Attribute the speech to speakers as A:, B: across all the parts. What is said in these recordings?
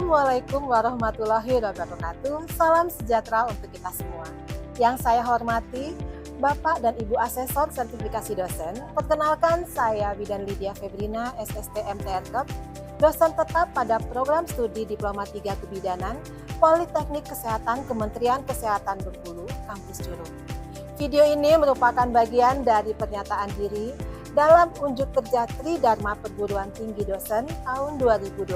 A: Assalamualaikum warahmatullahi wabarakatuh. Salam sejahtera untuk kita semua. Yang saya hormati, Bapak dan Ibu Asesor Sertifikasi Dosen, perkenalkan saya Bidan Lydia Febrina, SST MTRKEP, dosen tetap pada program studi Diploma 3 Kebidanan, Politeknik Kesehatan Kementerian Kesehatan Bengkulu, Kampus Curug. Video ini merupakan bagian dari pernyataan diri dalam unjuk kerja Tridharma Perguruan Tinggi Dosen tahun 2026,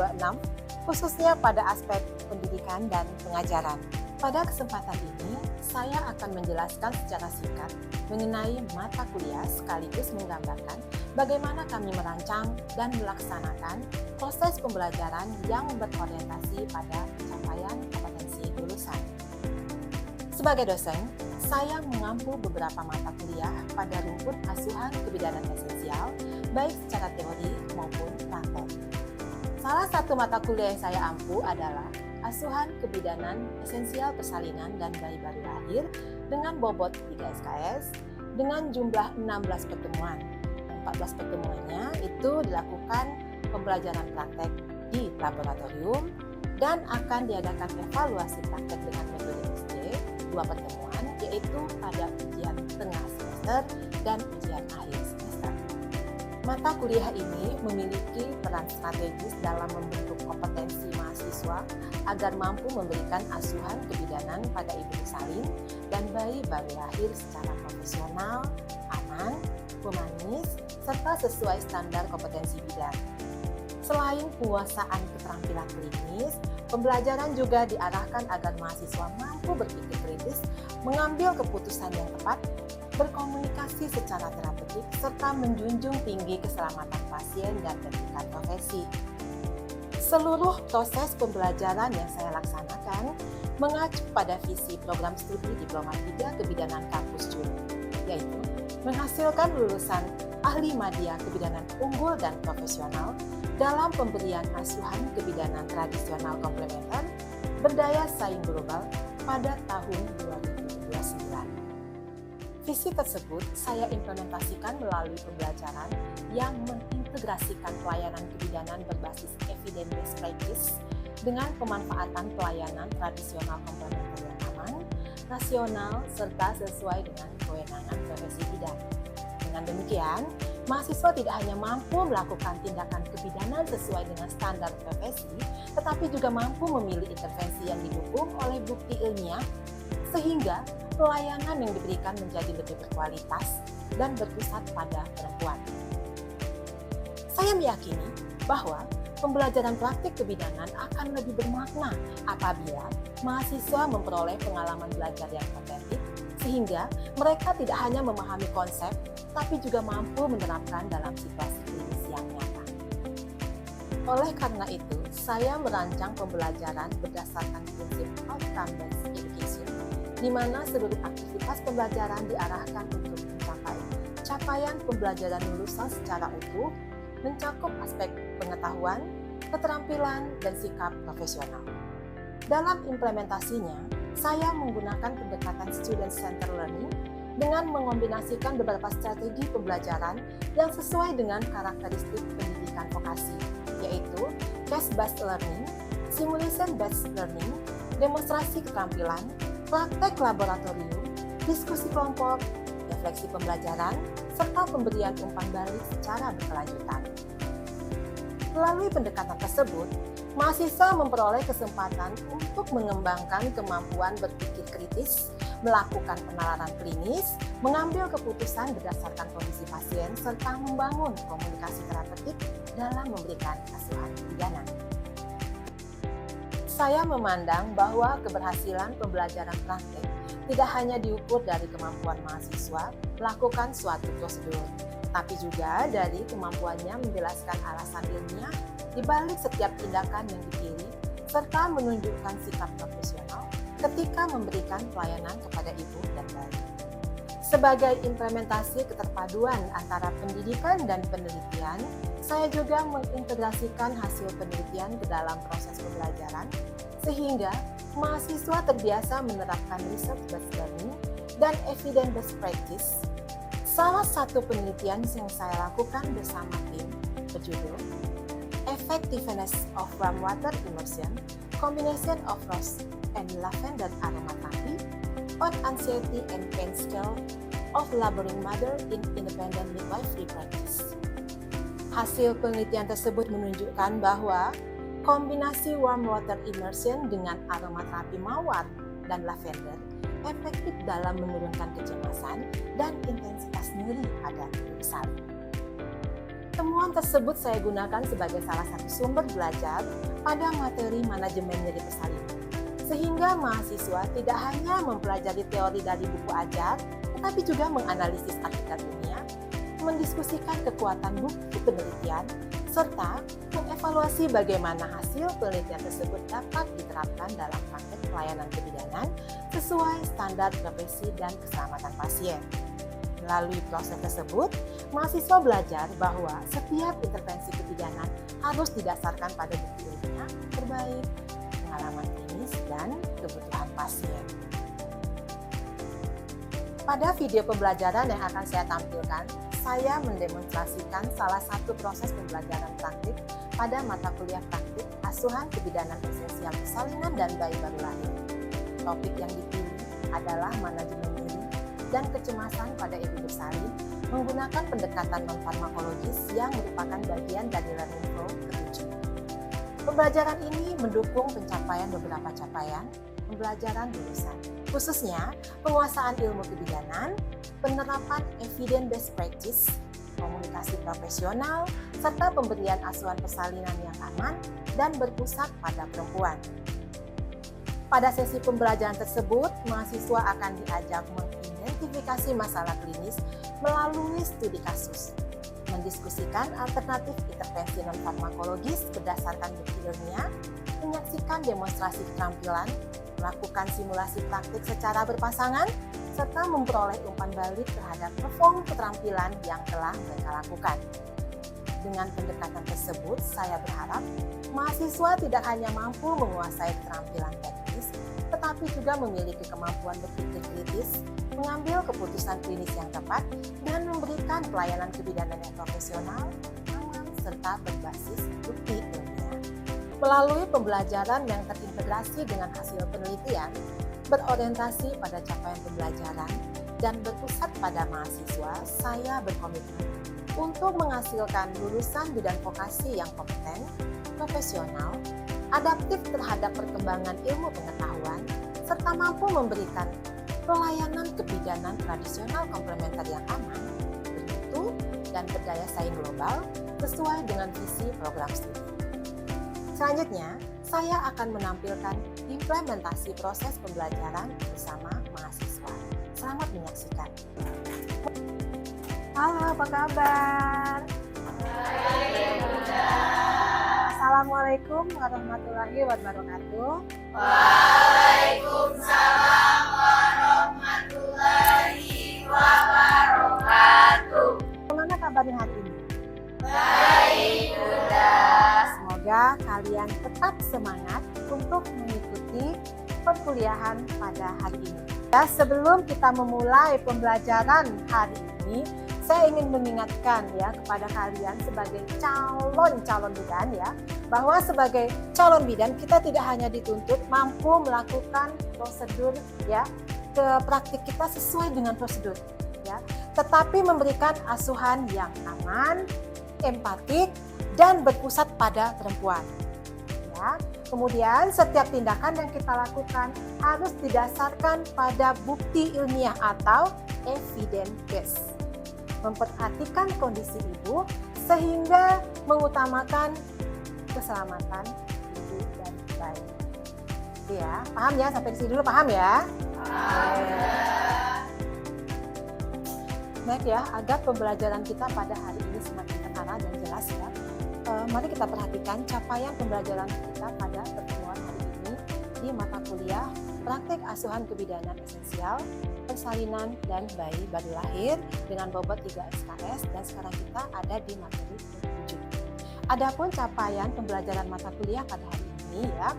A: khususnya pada aspek pendidikan dan pengajaran. Pada kesempatan ini, saya akan menjelaskan secara singkat mengenai mata kuliah sekaligus menggambarkan bagaimana kami merancang dan melaksanakan proses pembelajaran yang berorientasi pada pencapaian kompetensi lulusan. Sebagai dosen, saya mengampu beberapa mata kuliah pada rumput asuhan kebidanan esensial, baik secara teori maupun praktek. Salah satu mata kuliah yang saya ampu adalah asuhan kebidanan esensial persalinan dan bayi baru lahir dengan bobot 3 SKS dengan jumlah 16 pertemuan. 14 pertemuannya itu dilakukan pembelajaran praktek di laboratorium dan akan diadakan evaluasi praktek dengan metode SD 2 pertemuan, yaitu pada ujian tengah semester dan ujian akhir semester. Mata kuliah ini memiliki peran strategis dalam membentuk kompetensi mahasiswa agar mampu memberikan asuhan kebidanan pada ibu salin dan bayi baru lahir secara profesional, aman, humanis, serta sesuai standar kompetensi bidan. Selain penguasaan keterampilan klinis, pembelajaran juga diarahkan agar mahasiswa mampu berpikir kritis, mengambil keputusan yang tepat, berkomunikasi secara terapeutik, serta menjunjung tinggi keselamatan pasien dan etika profesi. Seluruh proses pembelajaran yang saya laksanakan mengacu pada visi program studi Diploma 3 Kebidanan Kampus Curug, yaitu menghasilkan lulusan ahli madya kebidanan unggul dan profesional dalam pemberian asuhan kebidanan tradisional komplementer berdaya saing global pada tahun 2029. Visi tersebut saya implementasikan melalui pembelajaran yang mengintegrasikan pelayanan kebidanan berbasis evidence based practice dengan pemanfaatan pelayanan tradisional komplementer yang aman, rasional, serta sesuai dengan kewenangan profesi bidan. Dengan demikian, mahasiswa tidak hanya mampu melakukan tindakan kebidanan sesuai dengan standar profesi, tetapi juga mampu memilih intervensi yang didukung oleh bukti ilmiah, sehingga pelayanan yang diberikan menjadi lebih berkualitas dan berpusat pada perempuan. Saya meyakini bahwa pembelajaran praktik kebidanan akan lebih bermakna apabila mahasiswa memperoleh pengalaman belajar yang otentik, sehingga mereka tidak hanya memahami konsep, tapi juga mampu menerapkan dalam situasi klinis yang nyata. Oleh karena itu, saya merancang pembelajaran berdasarkan prinsip outcome-based education, di mana seluruh aktivitas pembelajaran diarahkan untuk mencapai capaian pembelajaran lulusan secara utuh, mencakup aspek pengetahuan, keterampilan, dan sikap profesional. Dalam implementasinya, saya menggunakan pendekatan student-centered learning dengan mengombinasikan beberapa strategi pembelajaran yang sesuai dengan karakteristik pendidikan vokasi, yaitu case-based learning, simulation-based learning, demonstrasi keterampilan, praktek laboratorium, diskusi kelompok, refleksi pembelajaran, serta pemberian umpan balik secara berkelanjutan. Melalui pendekatan tersebut, mahasiswa memperoleh kesempatan untuk mengembangkan kemampuan berpikir kritis, melakukan penalaran klinis, mengambil keputusan berdasarkan kondisi pasien, serta membangun komunikasi terapeutik dalam memberikan asuhan kebidanan. Saya memandang bahwa keberhasilan pembelajaran praktik tidak hanya diukur dari kemampuan mahasiswa melakukan suatu prosedur, tapi juga dari kemampuannya menjelaskan alasan ilmiah di balik setiap tindakan yang dipilih, serta menunjukkan sikap profesional ketika memberikan pelayanan kepada ibu dan bayi. Sebagai implementasi keterpaduan antara pendidikan dan penelitian, saya juga mengintegrasikan hasil penelitian ke dalam proses pembelajaran, sehingga mahasiswa terbiasa menerapkan research-based learning dan evidence-based practice. Salah satu penelitian yang saya lakukan bersama tim berjudul effectiveness of warm water immersion, combination of rose and lavender aromatherapy, on anxiety and pain scale of laboring mother in independent midwifery practice. Hasil penelitian tersebut menunjukkan bahwa kombinasi warm water immersion dengan aromaterapi mawar dan lavender efektif dalam menurunkan kecemasan dan intensitas nyeri pada ibu salin. Temuan tersebut saya gunakan sebagai salah satu sumber belajar pada materi manajemen nyeri persalinan, sehingga mahasiswa tidak hanya mempelajari teori dari buku ajar, tetapi juga menganalisis artikel ilmiah, mendiskusikan kekuatan bukti penelitian, serta mengevaluasi bagaimana hasil penelitian tersebut dapat diterapkan dalam praktek pelayanan kebidanan sesuai standar profesi dan keselamatan pasien. Melalui proses tersebut, mahasiswa belajar bahwa setiap intervensi kebidanan harus didasarkan pada bukti ilmiah terbaik, pengalaman klinis, dan kebutuhan pasien. Pada video pembelajaran yang akan saya tampilkan, saya mendemonstrasikan salah satu proses pembelajaran praktik pada mata kuliah praktik asuhan kebidanan esensial persalinan dan bayi baru lahir. Topik yang dipilih adalah manajemen nyeri dan kecemasan pada ibu bersalin menggunakan pendekatan non-farmakologis yang merupakan bagian dari learning flow ke-7. Pembelajaran ini mendukung pencapaian beberapa capaian pembelajaran jurusan, khususnya penguasaan ilmu kebidanan, penerapan evidence-based practice, komunikasi profesional, serta pemberian asuhan persalinan yang aman dan berpusat pada perempuan. Pada sesi pembelajaran tersebut, mahasiswa akan diajak mengidentifikasi masalah klinis melalui studi kasus, mendiskusikan alternatif intervensi non-farmakologis berdasarkan bukti ilmiah, menyaksikan demonstrasi keterampilan, melakukan simulasi praktik secara berpasangan, serta memperoleh umpan balik terhadap perform keterampilan yang telah mereka lakukan. Dengan pendekatan tersebut, saya berharap mahasiswa tidak hanya mampu menguasai keterampilan teknis, tetapi juga memiliki kemampuan berpikir kritis, mengambil keputusan klinis yang tepat, dan memberikan pelayanan kebidanan yang profesional, aman, serta berbasis bukti ilmiah. Melalui pembelajaran yang terintegrasi dengan hasil penelitian, berorientasi pada capaian pembelajaran, dan berpusat pada mahasiswa, saya berkomitmen untuk menghasilkan lulusan bidang vokasi yang kompeten, profesional, adaptif terhadap perkembangan ilmu pengetahuan, serta mampu memberikan pelayanan kebidanan tradisional komplementer yang aman, bermutu, dan berdaya saing global sesuai dengan visi program studi. Selanjutnya, saya akan menampilkan implementasi proses pembelajaran bersama mahasiswa. Selamat menyaksikan. Halo, apa kabar?
B: Baik, Bunda.
A: Assalamualaikum warahmatullahi wabarakatuh.
B: Waalaikumsalam warahmatullahi wabarakatuh.
A: Bagaimana kabarnya hari ini?
B: Baik, Bunda.
A: Semoga kalian tetap semangat untuk mengikuti perkuliahan pada hari ini. Ya, sebelum kita memulai pembelajaran hari ini, saya ingin mengingatkan ya kepada kalian sebagai calon bidan ya, bahwa sebagai calon bidan kita tidak hanya dituntut mampu melakukan prosedur ya ke praktik kita sesuai dengan prosedur ya, tetapi memberikan asuhan yang aman, empatik, dan berpusat pada perempuan. Ya. Kemudian setiap tindakan yang kita lakukan harus didasarkan pada bukti ilmiah atau evidence based. Memperhatikan kondisi ibu sehingga mengutamakan keselamatan ibu dan bayi. Ya, paham ya? Sampai di sini dulu paham ya? Baik ya, agar pembelajaran kita pada hari ini semakin terarah dan jelas ya. Mari kita perhatikan capaian pembelajaran kita pada pertemuan hari ini di mata kuliah Praktik Asuhan Kebidanan Esensial, Persalinan dan Bayi Baru Lahir dengan bobot 3 SKS, dan sekarang kita ada di materi ke-7. Adapun capaian pembelajaran mata kuliah pada hari ini ya,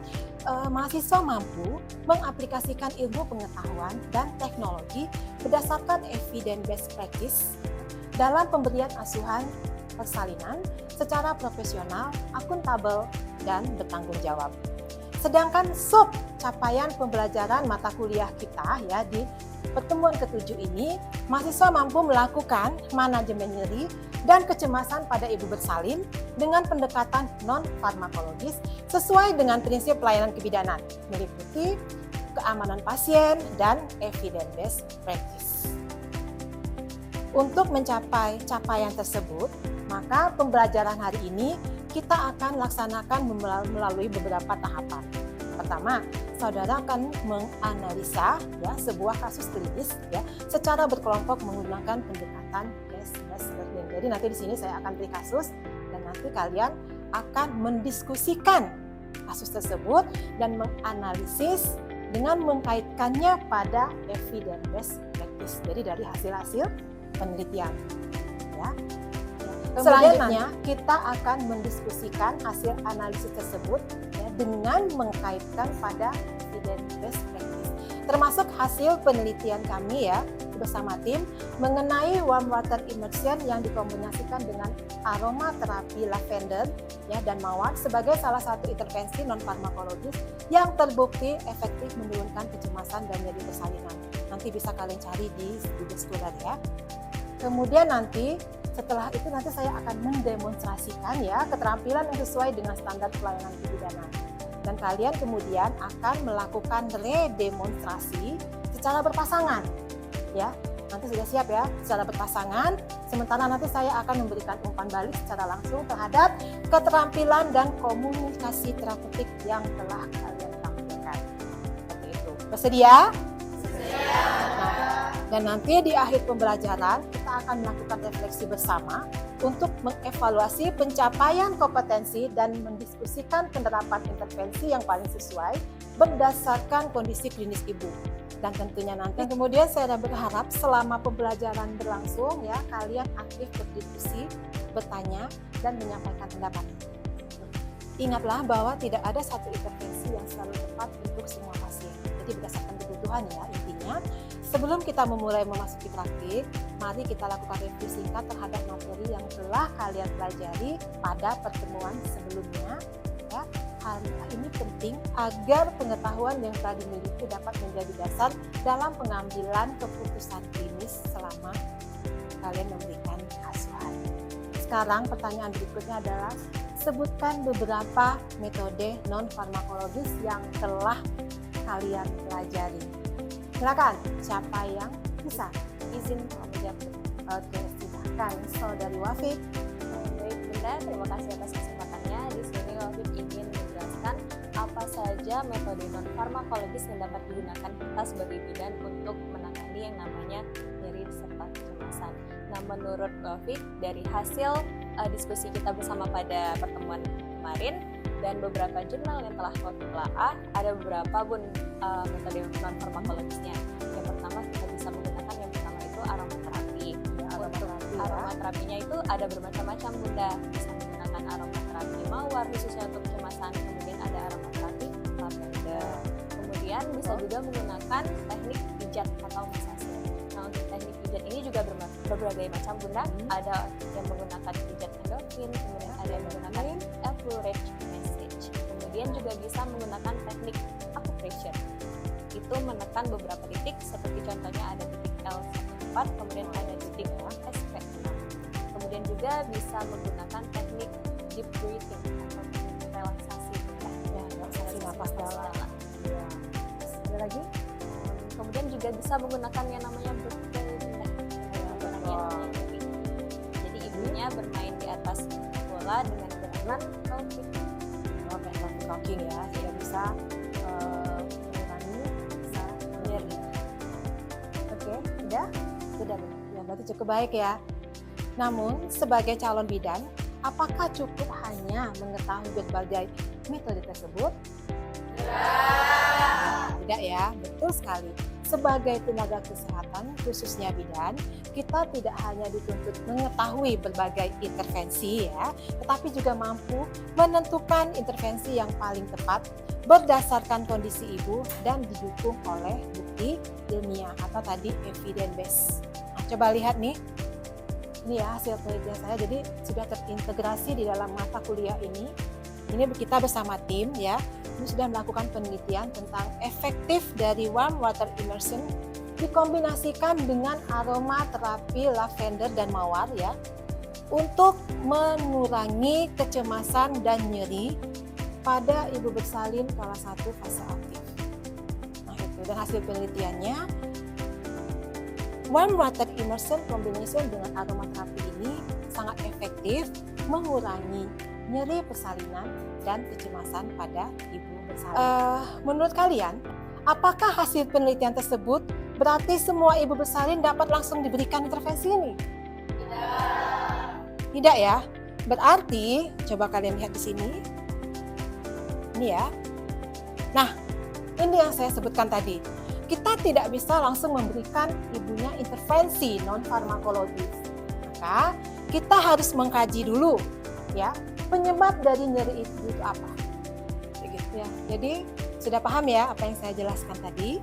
A: mahasiswa mampu mengaplikasikan ilmu pengetahuan dan teknologi berdasarkan evidence based practice dalam pemberian asuhan persalinan secara profesional, akuntabel, dan bertanggung jawab. Sedangkan sub capaian pembelajaran mata kuliah kita ya di pertemuan ke-7 ini, mahasiswa mampu melakukan manajemen nyeri dan kecemasan pada ibu bersalin dengan pendekatan non-farmakologis sesuai dengan prinsip pelayanan kebidanan, meliputi keamanan pasien dan evidence-based practice. Untuk mencapai capaian tersebut, maka pembelajaran hari ini kita akan laksanakan melalui beberapa tahapan. Pertama, saudara akan menganalisa ya sebuah kasus klinis ya secara berkelompok menggunakan pendekatan case-based learning. Jadi nanti di sini saya akan beri kasus dan nanti kalian akan mendiskusikan kasus tersebut dan menganalisis dengan mengkaitkannya pada evidence-based practice. Jadi dari hasil-hasil penelitian. Ya. Selanjutnya kita akan mendiskusikan hasil analisis tersebut ya, dengan mengkaitkan pada evidence-based practice. Termasuk hasil penelitian kami ya bersama tim mengenai warm water immersion yang dikombinasikan dengan aromaterapi lavender ya dan mawar sebagai salah satu intervensi non farmakologis yang terbukti efektif menurunkan kecemasan dan nyeri persalinan. Nanti bisa kalian cari di Google Scholar ya. Kemudian nanti setelah itu nanti saya akan mendemonstrasikan ya keterampilan yang sesuai dengan standar pelayanan kebidanan. Dan kalian kemudian akan melakukan redemonstrasi secara berpasangan. Ya, nanti sudah siap ya secara berpasangan. Sementara nanti saya akan memberikan umpan balik secara langsung terhadap keterampilan dan komunikasi terapeutik yang telah kalian tampilkan. Seperti itu. Bersedia?
B: Bersedia.
A: Dan nanti di akhir pembelajaran kita akan melakukan refleksi bersama untuk mengevaluasi pencapaian kompetensi dan mendiskusikan penerapan intervensi yang paling sesuai berdasarkan kondisi klinis ibu. Dan tentunya nanti kemudian saya berharap selama pembelajaran berlangsung ya kalian aktif berdiskusi, bertanya dan menyampaikan pendapat. Ingatlah bahwa tidak ada satu intervensi yang selalu tepat untuk semua pasien. Jadi berdasarkan kebutuhan ya intinya. Sebelum kita memulai memasuki praktik, mari kita lakukan review singkat terhadap materi yang telah kalian pelajari pada pertemuan sebelumnya. Ya, hal ini penting agar pengetahuan yang telah dimiliki dapat menjadi dasar dalam pengambilan keputusan klinis selama kalian memberikan asuhan. Sekarang pertanyaan berikutnya adalah sebutkan beberapa metode non-farmakologis yang telah kalian pelajari. Silakan, siapa yang bisa? Izin menjawab. Oke, silakan Saudari Wafik.
C: Baik Bunda, terima kasih atas kesempatannya. Di sini Wafik ingin menjelaskan apa saja metode non-farmakologis yang dapat digunakan kita sebagai bidan untuk menangani yang namanya nyeri serta kecemasan. Nah, menurut Wafik, dari hasil diskusi kita bersama pada pertemuan kemarin dan beberapa jurnal yang telah Wafik telaah, ada beberapa metode non-farmakologisnya. Yang pertama kita bisa menggunakan yang pertama itu aromaterapi. Untuk aromaterapinya itu ada bermacam-macam Bunda. Bisa menggunakan aromaterapi mawar khususnya untuk kecemasan, kemudian ada aromaterapi lavender. Kemudian bisa juga menggunakan teknik pijat atau massage. Nah, untuk teknik pijat ini juga berbagai macam Bunda. Ada yang menggunakan pijat endorfin, kemudian ada yang menggunakan acupressure massage. Kemudian juga bisa menggunakan teknik acupressure. Itu menekan beberapa titik, seperti contohnya ada titik L14, kemudian ada titik SP6. Kemudian juga bisa menggunakan teknik deep breathing atau teknik relaksasi,
A: relaksasi napas dalam. Ada lagi?
C: Kemudian juga bisa menggunakan yang namanya birthday. Jadi ibunya bermain di atas bola dengan gerakan rocking.
A: Rocking ya, tidak bisa mengurangi rasa nyeri. Oke, udah? Sudah, ya berarti cukup baik ya. Namun, sebagai calon bidan, apakah cukup hanya mengetahui berbagai metode tersebut? Tidak ya, betul sekali. Sebagai tenaga kesehatan, khususnya bidan, kita tidak hanya dituntut mengetahui berbagai intervensi ya, tetapi juga mampu menentukan intervensi yang paling tepat berdasarkan kondisi ibu dan didukung oleh bukti ilmiah atau tadi evidence based. Nah, coba lihat nih. Ini ya hasil penelitian saya, jadi sudah terintegrasi di dalam mata kuliah ini. Ini kita bersama tim ya, ini sudah melakukan penelitian tentang efektif dari warm water immersion dikombinasikan dengan aroma terapi lavender dan mawar ya, untuk mengurangi kecemasan dan nyeri pada ibu bersalin kelas 1 fase aktif. Nah itu, dan hasil penelitiannya, warm water immersion combination dengan aromaterapi ini sangat efektif mengurangi nyeri persalinan dan kecemasan pada ibu bersalin. Menurut kalian, apakah hasil penelitian tersebut berarti semua ibu bersalin dapat langsung diberikan intervensi ini? Tidak ya. Berarti coba kalian lihat di sini. Ini ya. Nah, ini yang saya sebutkan tadi. Kita tidak bisa langsung memberikan ibunya intervensi non-farmakologis. Maka kita harus mengkaji dulu ya, penyebab dari nyeri itu apa. Begitu ya. Jadi sudah paham ya apa yang saya jelaskan tadi?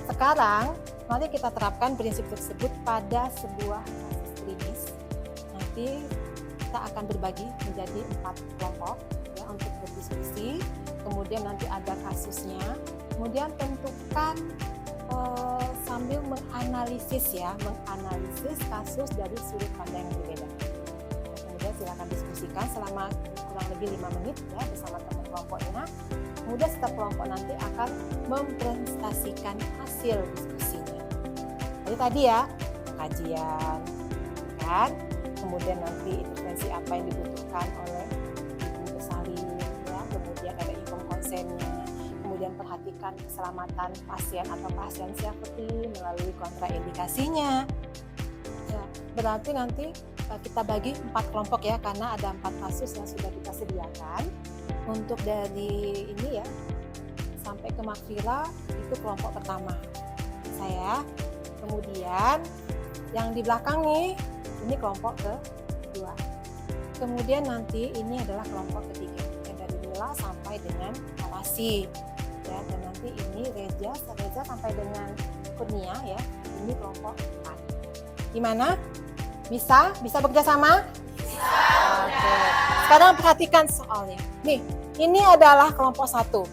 A: Sekarang mari kita terapkan prinsip tersebut pada sebuah kasus klinis. Nanti kita akan berbagi menjadi 4 kelompok ya untuk berdiskusi. Kemudian nanti ada kasusnya. Kemudian tentukan sambil menganalisis kasus dari sudut pandang yang berbeda. Kemudian silakan diskusikan selama kurang lebih 5 menit ya bersama teman kelompoknya. Kemudian setiap kelompok nanti akan mempresentasikan hasil diskusinya. Jadi tadi ya, kajian kan, kemudian nanti intervensi apa yang dibutuhkan oleh ibu bersalin ya, kemudian ada inform konsennya. Kemudian perhatikan keselamatan pasien atau pasien siapapun melalui kontraindikasinya. Ya, berarti nanti kita bagi 4 kelompok ya, karena ada 4 kasus yang sudah kita sediakan. Untuk dari ini ya sampai ke Makfira itu kelompok pertama saya. Kemudian yang di belakang nih ini kelompok kedua. Kemudian nanti ini adalah kelompok ketiga yang dari Mila sampai dengan Awasi. Ya, dan nanti ini Reza sampai dengan Kurnia ya. Ini kelompok 4. Gimana? Bisa bekerja sama? Bisa. Oke. Sekarang perhatikan soalnya. Nih, ini adalah kelompok 1.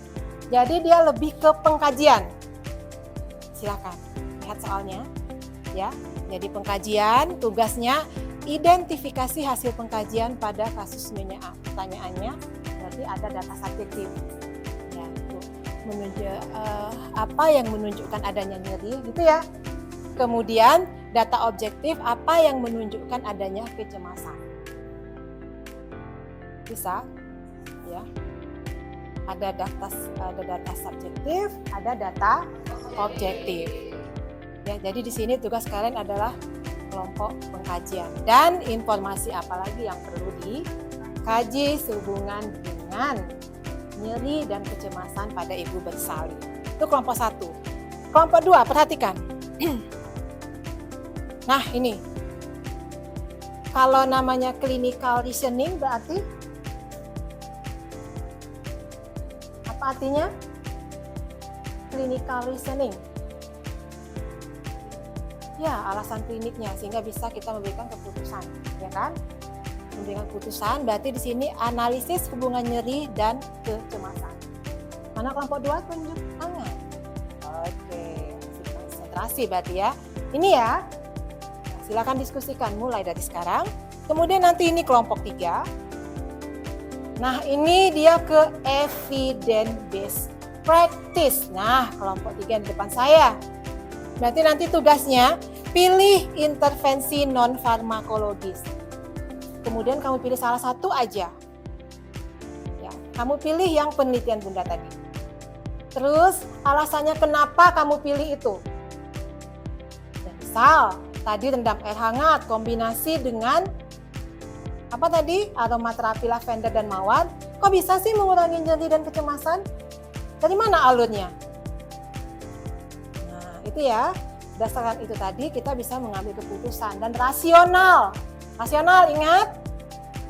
A: Jadi dia lebih ke pengkajian. Silakan lihat soalnya ya. Jadi pengkajian tugasnya identifikasi hasil pengkajian pada kasus Nyonya A. Pertanyaannya berarti ada data subjektif. Apa yang menunjukkan adanya nyeri gitu ya. Kemudian data objektif apa yang menunjukkan adanya kecemasan. Bisa ya. Ada data subjektif, ada data objektif. Ya, jadi di sini tugas kalian adalah kelompok pengkajian dan informasi apa lagi yang perlu dikaji sehubungan dengan nyeri dan kecemasan pada ibu bersalin. Itu kelompok 1. Kelompok 2, perhatikan. Nah, ini. Kalau namanya clinical reasoning berarti apa artinya? Clinical reasoning. Ya, alasan kliniknya sehingga bisa kita memberikan keputusan, ya kan? Memberikan keputusan berarti di sini analisis hubungan nyeri dan kecemasan. Mana kelompok 2? Tunjuk tangan. Oke, konsentrasi berarti ya. Ini ya. Nah, silakan diskusikan mulai dari sekarang. Kemudian nanti ini kelompok 3. Nah, ini dia ke evidence based practice. Nah, kelompok 3 di depan saya. Berarti nanti tugasnya pilih intervensi non farmakologis. Kemudian kamu pilih salah satu aja. Ya, kamu pilih yang penelitian Bunda tadi. Terus alasannya kenapa kamu pilih itu. Ya, misal tadi rendam air hangat kombinasi dengan apa tadi? Aromaterapi lavender dan mawar. Kok bisa sih mengurangi nyeri dan kecemasan? Dari mana alurnya? Nah, itu ya. Berdasarkan itu tadi kita bisa mengambil keputusan dan rasional. Rasional, ingat?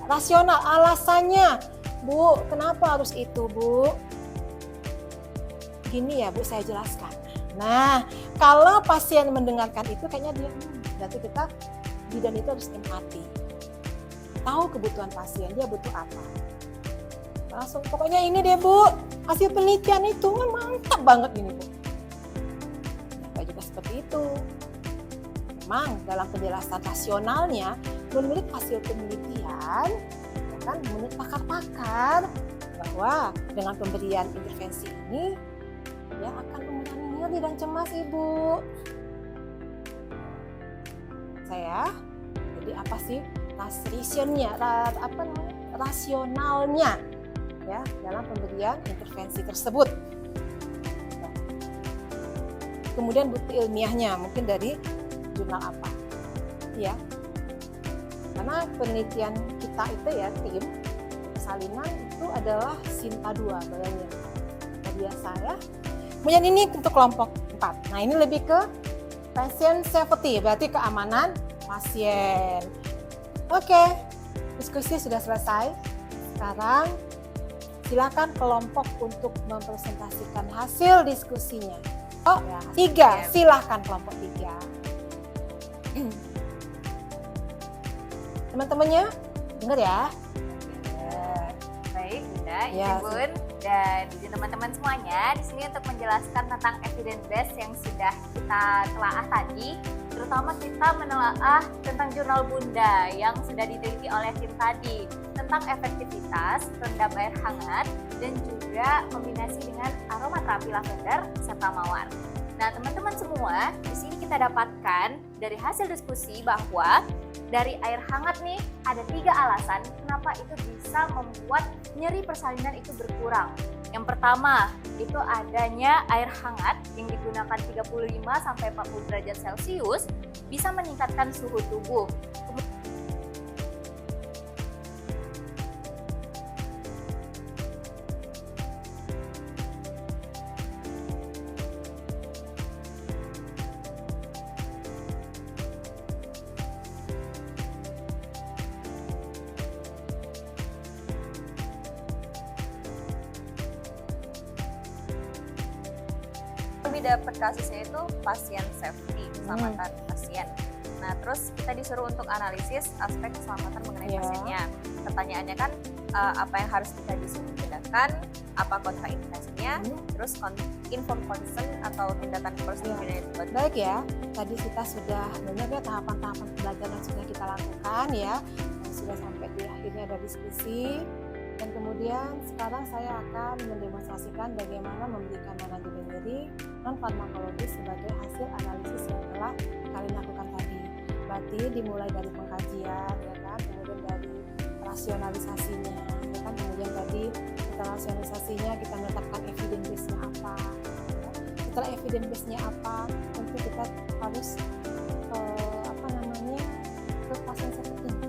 A: Rasional, alasannya. Bu, kenapa harus itu, Bu? Gini ya, Bu, saya jelaskan. Nah, kalau pasien mendengarkan itu kayaknya dia, berarti kita bidan itu harus empati, tahu kebutuhan pasien, dia butuh apa. Langsung pokoknya ini deh Bu, hasil penelitian itu mantap banget ini Bu. Nah, juga seperti itu. Memang dalam penjelasan rasionalnya, menurut hasil penelitian, ya kan, menurut pakar-pakar, bahwa dengan pemberian intervensi ini, ya akan mengurangi nyeri dan cemas Ibu. Saya, jadi apa sih rasionalnya ya dalam pemberian intervensi tersebut. Kemudian bukti ilmiahnya mungkin dari jurnal apa, ya? Karena penelitian kita itu ya tim salinan itu adalah Sinta 2 bayangin. Nah, biasa ya. Kemudian ini untuk kelompok 4. Nah ini lebih ke patient safety, berarti keamanan pasien. Oke, diskusi sudah selesai. Sekarang silakan kelompok untuk mempresentasikan hasil diskusinya. Oh, ya, 3, silakan kelompok 3. Teman-temannya, dengar ya.
C: Baik, Bunda,
A: Ya,
C: Ibu Bun, dan teman-teman semuanya di sini untuk menjelaskan tentang evidence base yang sudah kita telaah tadi. Terutama kita menelaah tentang jurnal Bunda yang sudah diteliti oleh tim tadi tentang efektivitas rendam air hangat dan juga kombinasi dengan aromaterapi lavender serta mawar. Nah, teman-teman semua, di sini kita dapatkan dari hasil diskusi bahwa dari air hangat nih ada 3 alasan kenapa itu bisa membuat nyeri persalinan itu berkurang. Yang pertama, itu adanya air hangat yang digunakan 35-40 derajat Celcius bisa meningkatkan suhu tubuh. Kami dapat kasusnya itu pasien safety, keselamatan pasien. Nah, terus kita disuruh untuk analisis aspek keselamatan mengenai pasiennya. Pertanyaannya kan apa yang harus kita disediakan, apa kontraindikasinya, terus inform consent atau tindakan prosedur.
A: Baik ya, tadi kita sudah banyak ya tahapan-tahapan pembelajaran sudah kita lakukan ya, dan sudah sampai di akhirnya ada diskusi. Dan kemudian sekarang saya akan mendemonstrasikan bagaimana memberikan manajemen nyeri non farmakologis sebagai hasil analisis yang telah kalian lakukan tadi. Berarti dimulai dari pengkajian, ya kan, kemudian dari rasionalisasinya, ya kan, kemudian tadi setelah rasionalisasinya kita menetapkan evidence base-nya apa. Ya. Setelah evidence base-nya apa, tentu kita harus ke pasien seperti ini.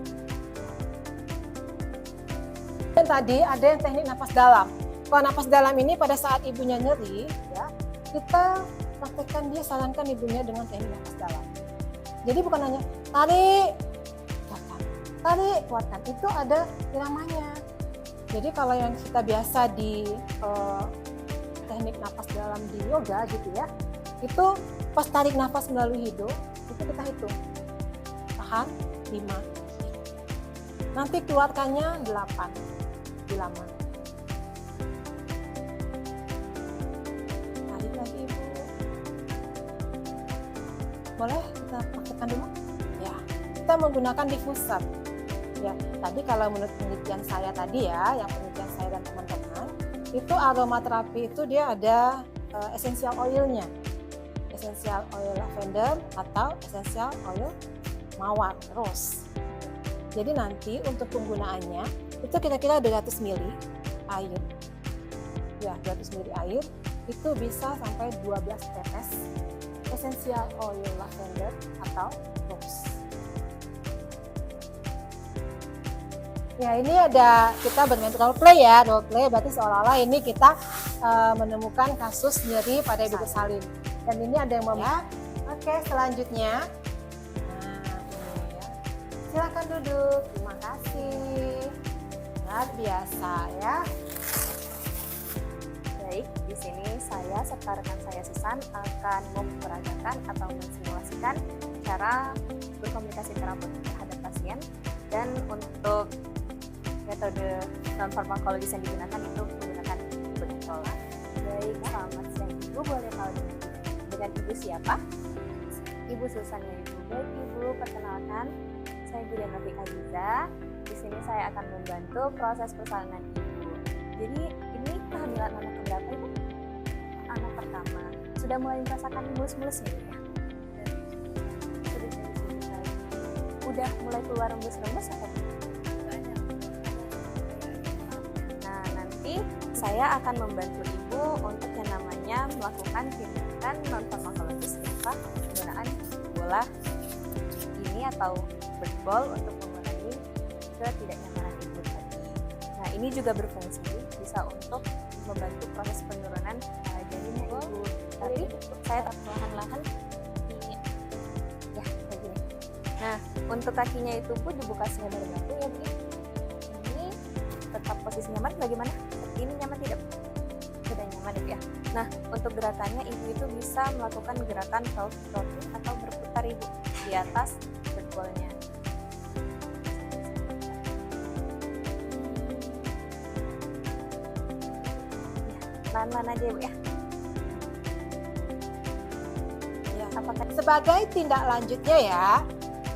A: Dan tadi ada yang teknik napas dalam. Kalau napas dalam ini pada saat ibunya nyeri, ya kita praktekkan dia, sarankan ibunya dengan teknik napas dalam. Jadi bukan hanya tarik, kuatkan, tarik, kuatkan. Itu ada iramanya. Jadi kalau yang kita biasa di teknik napas dalam di yoga gitu ya, itu pas tarik nafas melalui hidung, itu kita hitung. Tahan 5. Nanti keluarkannya 8. Lama. Tarik lagi Ibu. Boleh kita praktekkan dulu? Ya, kita menggunakan diffuser. Ya, tadi kalau menurut penelitian saya tadi ya, yang penelitian saya dan teman-teman, itu aromaterapi itu dia ada essential oilnya, essential oil lavender atau essential oil mawar rose. Jadi nanti untuk penggunaannya itu kira-kira 200 ml air. Ya, 200 ml air itu bisa sampai 12 tetes essential oil lavender atau rose. Ya, ini ada kita bermain role play ya, role play berarti seolah-olah ini kita menemukan kasus nyeri pada ibu bersalin. Dan ini ada yang mau ya. Oke, selanjutnya. Nah, ini ya. Silakan duduk. Terima kasih. Luar biasa ya.
C: Baik, di sini saya saya serta rekan saya Susan akan memperagakan atau mensimulasikan cara berkomunikasi terapeutik terhadap pasien, dan untuk metode non farmakologis yang digunakan itu menggunakan virtual. Baik, selamat siang Ibu. Boleh tahu dengan Ibu siapa? Ibu Susan ya Ibu. Baik Ibu, perkenalkan saya Bu Denofik Aziza. Di sini saya akan membantu proses persalinan Ibu. Jadi ini kehamilan anak keberapa Ibu? Anak pertama. Sudah mulai merasakan mulus-mulusnya ya? Sudah dari sini kali. Udah mulai keluar rembus-rembus atau banyak? Nah, nanti saya akan membantu Ibu untuk yang namanya melakukan tindakan non farmakologis berupa penggunaan bola ini atau bird ball untuk mengurangi ketidaknyamanan Ibu tadi. Nah, ini juga berfungsi bisa untuk membantu proses penurunan janinnya Ibu. Tapi saya perlahan-lahan ya kayak gini. Nah, untuk kakinya itu Bu dibuka selebar batu ya Bu. Ini tetap posisi nyaman bagaimana? Ini nyaman tidak? Sudah nyaman Ibu ya. Nah, untuk gerakannya Ibu itu bisa melakukan gerakan self-floating atau berputar Ibu di atas birdball-nya. Pelan-pelan aja Ibu ya.
A: Apakah sebagai tindak lanjutnya ya,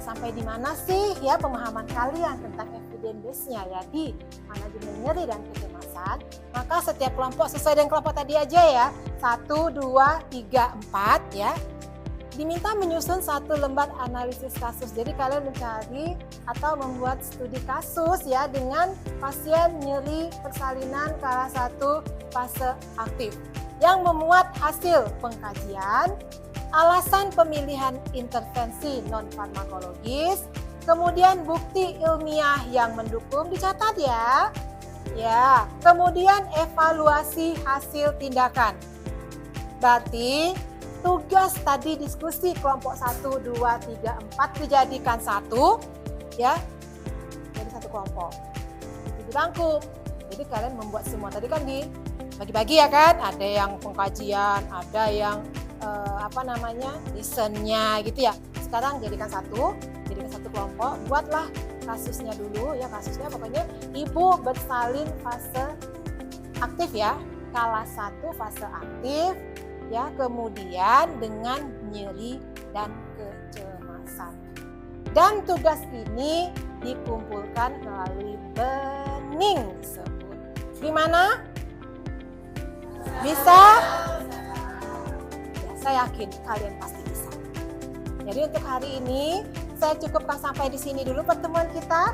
A: sampai di mana sih ya pemahaman kalian tentang evidence base-nya ya di manajemen nyeri dan kecemasan? Maka setiap kelompok sesuai dengan kelompok tadi aja ya, 1, 2, 3, 4 ya. Diminta menyusun satu lembar analisis kasus. Jadi kalian mencari atau membuat studi kasus ya dengan pasien nyeri persalinan kelas 1 fase aktif yang memuat hasil pengkajian, alasan pemilihan intervensi non-farmakologis, kemudian bukti ilmiah yang mendukung dicatat ya. Ya, kemudian evaluasi hasil tindakan. Berarti tugas tadi diskusi kelompok 1, 2, 3, 4 dijadikan satu ya. Jadi satu kelompok. Itu dirangkum. Jadi kalian membuat semua tadi kan dibagi-bagi ya kan? Ada yang pengkajian, ada yang listennya gitu ya. Sekarang jadikan satu kelompok, buatlah kasusnya dulu ya, kasusnya pokoknya Ibu bersalin fase aktif ya, kelas 1 fase aktif ya, kemudian dengan nyeri dan kecemasan. Dan tugas ini dikumpulkan melalui bening tersebut. Gimana? Bisa? Saya yakin kalian pasti bisa. Jadi untuk hari ini saya cukupkan sampai di sini dulu pertemuan kita.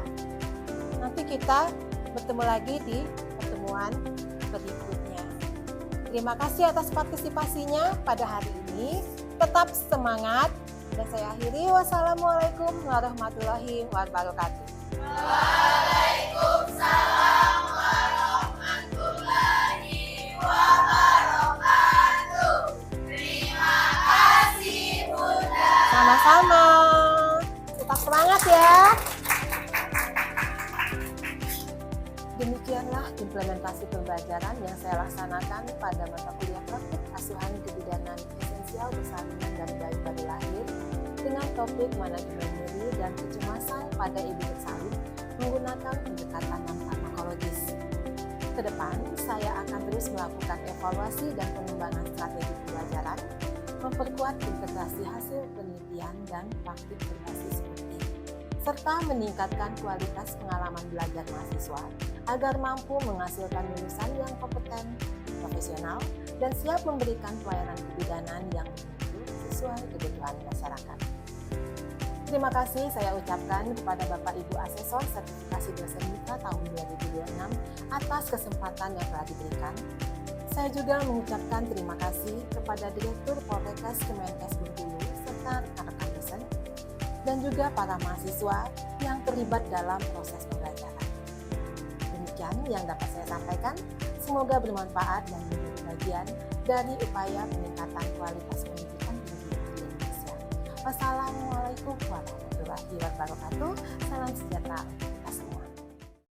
A: Nanti kita bertemu lagi di pertemuan berikutnya. Terima kasih atas partisipasinya pada hari ini. Tetap semangat dan saya akhiri. Wassalamualaikum warahmatullahi wabarakatuh.
B: Waalaikumsalam warahmatullahi wabarakatuh. Terima kasih Bunda.
A: Sama-sama. Tetap semangat ya. Demikianlah implementasi pembelajaran yang saya laksanakan pada mata kuliah praktik asuhan kebidanan esensial persalinan dan bayi baru lahir dengan topik manajemen nyeri dan kecemasan pada ibu bersalin menggunakan pendekatan non-farmakologis. Kedepan, saya akan terus melakukan evaluasi dan pengembangan strategi pembelajaran, memperkuat integrasi hasil penelitian dan praktik berbasis bukti, serta meningkatkan kualitas pengalaman belajar mahasiswa agar mampu menghasilkan lulusan yang kompeten, profesional, dan siap memberikan pelayanan kebidanan yang sesuai kebutuhan masyarakat. Terima kasih saya ucapkan kepada Bapak Ibu Asesor Sertifikasi Dosen Mitra tahun 2026 atas kesempatan yang telah diberikan. Saya juga mengucapkan terima kasih kepada Direktur Poltekkes Kemenkes Bengkulu serta rekan-rekan dosen dan juga para mahasiswa yang terlibat dalam proses pembelajaran. Demikian yang dapat saya sampaikan. Semoga bermanfaat dan menjadi bagian dari upaya peningkatan kualitas pendidikan di Indonesia. Wassalamualaikum warahmatullahi wabarakatuh. Salam sejahtera.